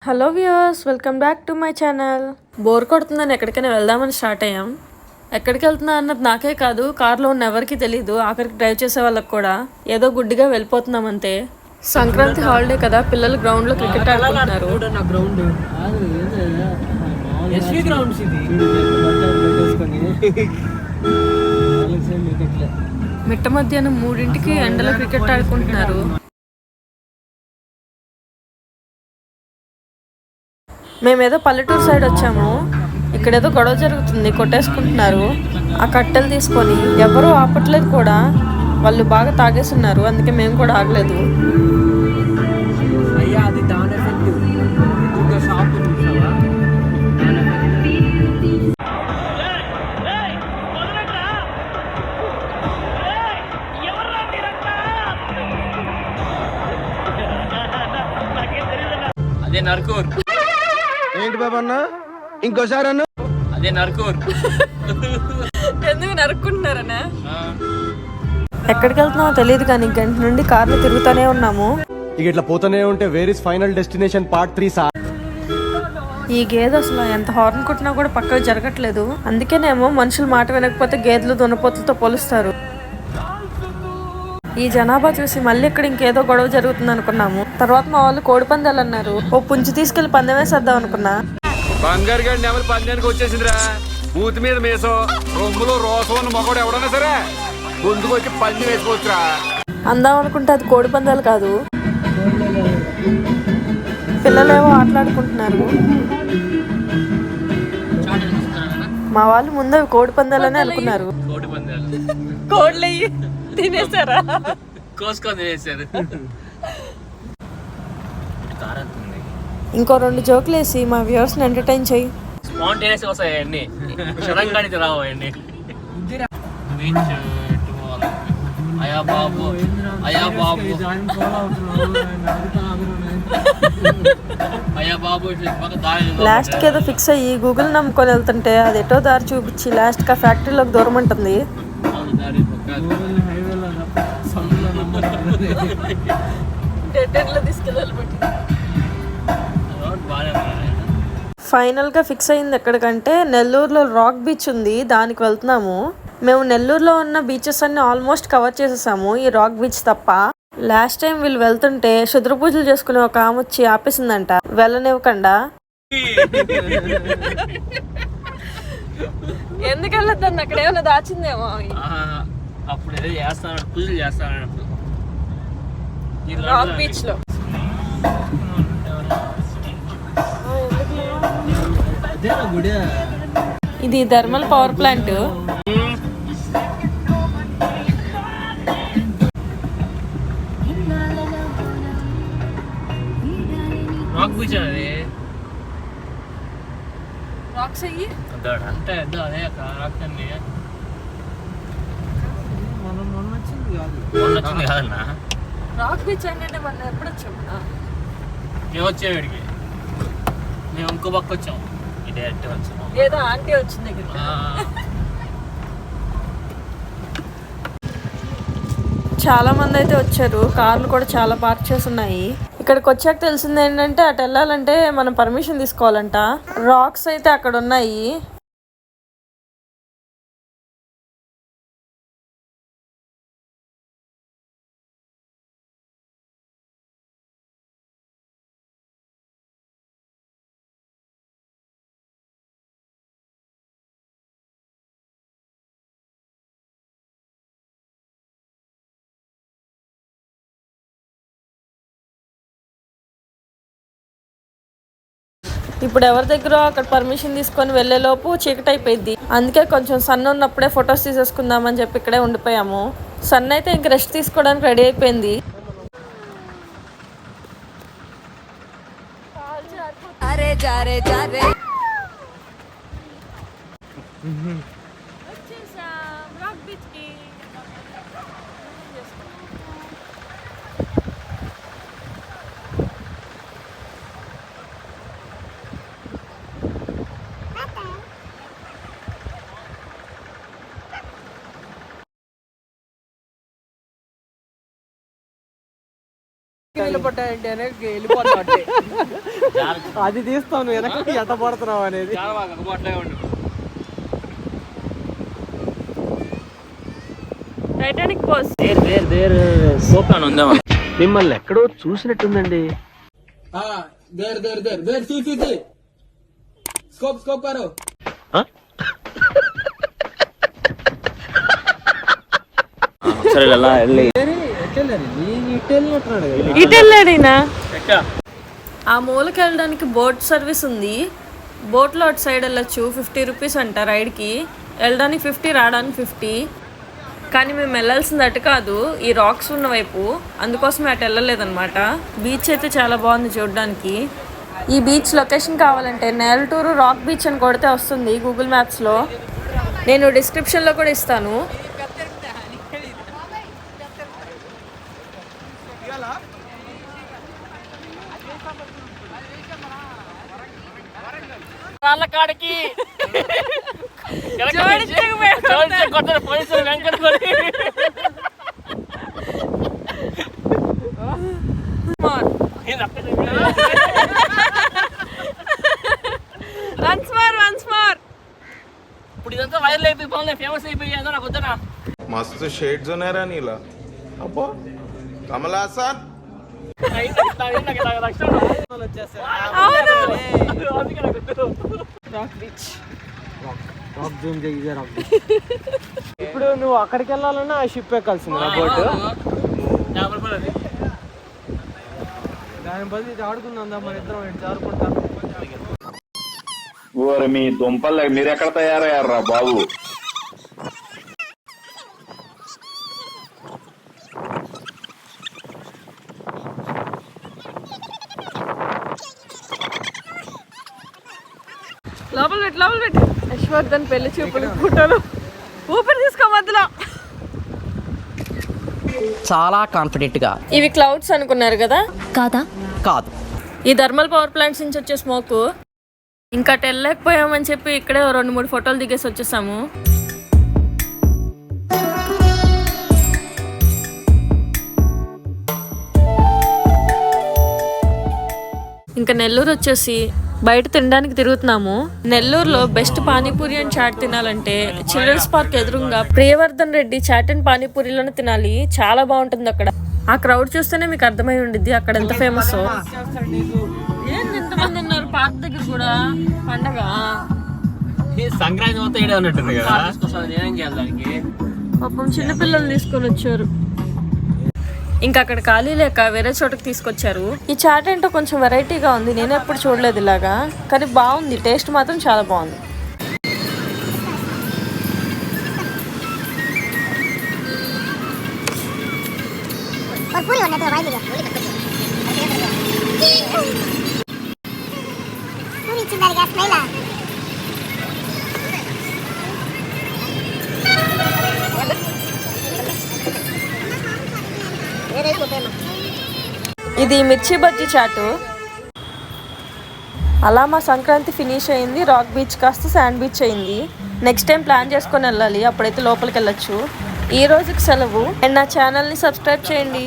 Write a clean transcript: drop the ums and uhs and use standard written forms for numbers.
Hello viewers, welcome back to my channel. Bore కొడుతుందని ఎక్కడికైనా వెళ్దామని స్టార్ట్ అయ్యాం. ఎక్కడికి వెళ్తున్నా అన్నది నాకే కాదు, కార్లో ఉన్న ఎవరికి తెలీదు, ఆఖరికి డ్రైవ్ చేసే వాళ్ళకి కూడా. ఏదో గుడ్డిగా వెళ్ళిపోతున్నాం అంతే. సంక్రాంతి హాలిడే కదా, పిల్లలు గ్రౌండ్ లో క్రికెట్ ఆడుకుంటున్నారు. మిట్ట మధ్యాహ్నం 3ంటికి ఎండలో క్రికెట్ ఆడుకుంటున్నారు. మేమేదో పల్లెటూరు సైడ్ వచ్చాము. ఇక్కడేదో గొడవ జరుగుతుంది, కొట్టేసుకుంటున్నారు. ఆ కట్టెలు తీసుకొని ఎవరూ ఆపట్లేదు కూడా, వాళ్ళు బాగా తాగేస్తున్నారు. అందుకే మేము కూడా ఆగలేదు. అదే నర్కూర్. ఏంటి బాబా అన్న, ఇంకోసారి అన్న. అదే నర్కూర్. ఎందుకు నరుక్కుంటున్నారనా? ఎక్కడికి వెళ్తున్నామో తెలియదు కానీ గంట నుండి కార్లు తిరుగుతూనే ఉన్నాము. ఇక ఇట్లా పోతూనే ఉంటే where is final destination part 3 sir. ఈ గేదె అసలు ఎంత హార్న్ కొట్టినా కూడా పక్కకు జరగట్లేదు. అందుకేనేమో మనుషులు మాట వినకపోతే గేదెలు దున్నపోతులతో పోలుస్తారు. ఈ జనాభా చూసి మళ్ళీ ఇక్కడ ఇంకేదో గొడవ జరుగుతుంది అనుకున్నాము. తర్వాత మా వాళ్ళు కోడి పందాలు అన్నారు. ఓ పుంజు తీసుకెళ్లి పందెం వేసేద్దాం అనుకున్నా. బంగారు గండి ఎవరు పందానికి వచ్చేసిందిరా. బూత్ మీద మేసం, రొమ్ములో రోసం ఉన్న మగోడు ఎవడన్నా సరే ముందుకు వచ్చి పంది వేసుకోవచ్చురా. అందాం అనుకుంటే అది కోడి పందాలు కాదు. పిల్లలేవో ఆటలాడుకుంటున్నారు. మా వాళ్ళు ముందు కోడి పందాలని అనుకున్నారు. కోడి పందాలు కోడ్లు తినేసారా? కోసుకొని తినేసారు. ఇంకో 2 జోకులు వేసి మా వ్యూవర్స్ ని ఎంటర్టైన్ చేయి. స్పాంటేనియస్ వస్తాయి అన్ని, సడన్గా రావు అన్ని. అయ్యా బాబు, అయ్యా బాబు, అయ్యా బాబు. లాస్ట్ కి ఏదో ఫిక్స్ అయ్యి గూగుల్ నమ్ముకొని వెళ్తుంటే అది ఎటో దారి చూపించి లాస్ట్ గా ఫ్యాక్టరీలోకి దూరం ఉంటుంది. ఫైనల్ గా ఫిక్స్ అయింది ఎక్కడికంటే నెల్లూరులో రాక్ బీచ్ ఉంది, దానికి వెళ్తున్నాము. మేము నెల్లూరులో ఉన్న బీచెస్ అన్ని ఆల్మోస్ట్ కవర్ చేసేసాము, ఈ రాక్ బీచ్ తప్ప. లాస్ట్ టైం వీళ్ళు వెళ్తుంటే శుద్ర పూజలు చేసుకునే ఒక ఆమె వచ్చి ఆపేసిందంట, వెళ్ళనివ్వకుండా. ఎందుకు వెళ్ళొద్దండి, అక్కడ ఏమైనా దాచిందేమో. అప్పుడు ఏదో చేస్తాను, పూజలు చేస్తాను రాక్ బీచ్ లో. ఇది thermal power plant. Rock beach అది రాక్స్ అయ్యి అంటే అదే రాక్ అండి. మొన్న వచ్చింది కాదన్నా రాక్ బీచ్ అంటే మనం ఎప్పుడు వచ్చాము? మేము వచ్చాము ఇక్కడికి, మేము ఇంకో పక్క వచ్చాము. డైరెక్ట్ వచ్చాము, ఏదో ఆంటీ వచ్చింది ఇక్కడ. చాలా మంది అయితే వచ్చారు, కార్లు కూడా చాలా పార్క్ చేసి ఉన్నాయి. ఇక్కడికి వచ్చాక తెలిసింది ఏంటంటే అటు వెళ్ళాలంటే మనం పర్మిషన్ తీసుకోవాలంట. రాక్స్ అయితే అక్కడ ఉన్నాయి. ఇప్పుడు ఎవరి దగ్గర అక్కడ పర్మిషన్ తీసుకొని వెళ్ళేలోపు చీకటి అయిపోయింది. అందుకే కొంచెం సన్ ఉన్నప్పుడే ఫొటోస్ తీసేసుకుందామని చెప్పి ఇక్కడే ఉండిపోయాము. సన్ అయితే ఇంక రెస్ట్ తీసుకోవడానికి రెడీ అయిపోయింది. అది తీస్తాను వెనక్కి ఎట్ట పడుతున్నావు అనేది. చాలా బాగా అట్లే ఉండు. టైటానిక్ పోస్. సోపాన్ ఉందా మిమ్మల్ని ఎక్కడో చూసినట్టుందండి. సరే ఎలా వెళ్ళి ఇటు వెళ్ళాడైనా. ఆ మూలకి వెళ్ళడానికి బోట్ సర్వీస్ ఉంది. బోట్లో అటు సైడ్ వెళ్ళచ్చు. 50 రూపీస్ అంట రైడ్కి. వెళ్ళడానికి 50, రావడానికి 50. కానీ మేము వెళ్ళాల్సింది అటు కాదు, ఈ రాక్స్ ఉన్న వైపు. అందుకోసం అటు వెళ్ళలేదన్నమాట. బీచ్ అయితే చాలా బాగుంది చూడడానికి. ఈ బీచ్ లొకేషన్ కావాలంటే నేలటూరు రాక్ బీచ్ అని కొడితే వస్తుంది గూగుల్ మ్యాప్స్లో. నేను డిస్క్రిప్షన్లో కూడా ఇస్తాను. వాళ్ళ కాడికి పోలీసులు వెంకట ఇప్పుడు ఇదంతా వైరల్ అయిపోయి బాగున్నాయి, ఫేమస్ అయిపోయి నాకు వద్దనా. मस्त शेड्स होणार नीला अप्पा कमला असा ఇప్పుడు నువ్వు అక్కడికి వెళ్ళాలన్నా ఆ షిప్ ఎక్కాల్సింది నా బోట్. దాని బదులు ఇది ఆడుకుందా మన ఇద్దరం ఇటు జారుకుంటా. ఓరి మీ దుంపలు మీరు ఎక్కడ తయారయ్యారా బాబు? లోపల పెట్టి యశ్వర్ధన్ పెళ్లి చూపులు ఫోటోలు ఊపిరి తీసుకో మధ్యలో. చాలా కాన్ఫిడెంట్ గా. ఇవి క్లౌడ్స్ అనుకున్నారు కదా, కాదా? కాదు. ఈ థర్మల్ పవర్ ప్లాంట్స్ నుంచి వచ్చే స్మోక్. ఇంకా అటు వెళ్ళలేకపోయామని చెప్పి ఇక్కడే 2-3 ఫోటోలు దిగేసి వచ్చేసాము. ఇంకా నెల్లూరు వచ్చేసి బయట తినడానికి తిరుగుతున్నాము. నెల్లూరులో బెస్ట్ పానీపూరి అండ్ చాట్ తినాలంటే చిల్డ్రన్స్ పార్క్ ఎదురుగా ప్రియవర్ధన్ రెడ్డి చాట్ అండ్ పానీపూరిలోనే తినాలి. చాలా బాగుంటుంది అక్కడ. ఆ క్రౌడ్ చూస్తేనే మీకు అర్థమై ఉండిద్ది అక్కడ ఎంత ఫేమస్. ఎంతమంది ఉన్నారు పార్క్ దగ్గర కూడా. పండగ సంక్రాంతి మొత్తం ఇడే ఉన్నట్టుంది కదా. నేనేం చేయాలి దానికి? పాపం చిన్నపిల్లలు తీసుకొని వచ్చారు. ఇంకా అక్కడ ఖాళీ లేక వేరే చోటకి తీసుకొచ్చారు. ఈ చాట్ ఏంటో కొంచెం వెరైటీగా ఉంది, నేను ఎప్పుడు చూడలేదు ఇలాగా. కానీ బాగుంది, టేస్ట్ మాత్రం చాలా బాగుంది. ఇది మిర్చి బజ్జీ చాటు. అలా మా సంక్రాంతి ఫినిష్ అయింది. రాక్ బీచ్ కాస్త శాండ్ బీచ్ అయింది. నెక్స్ట్ టైం ప్లాన్ చేసుకొని వెళ్ళాలి, అప్పుడైతే లోపలికి వెళ్ళొచ్చు. ఈ రోజుకి సెలవు. అండ్ నా ఛానల్ని సబ్స్క్రైబ్ చేయండి.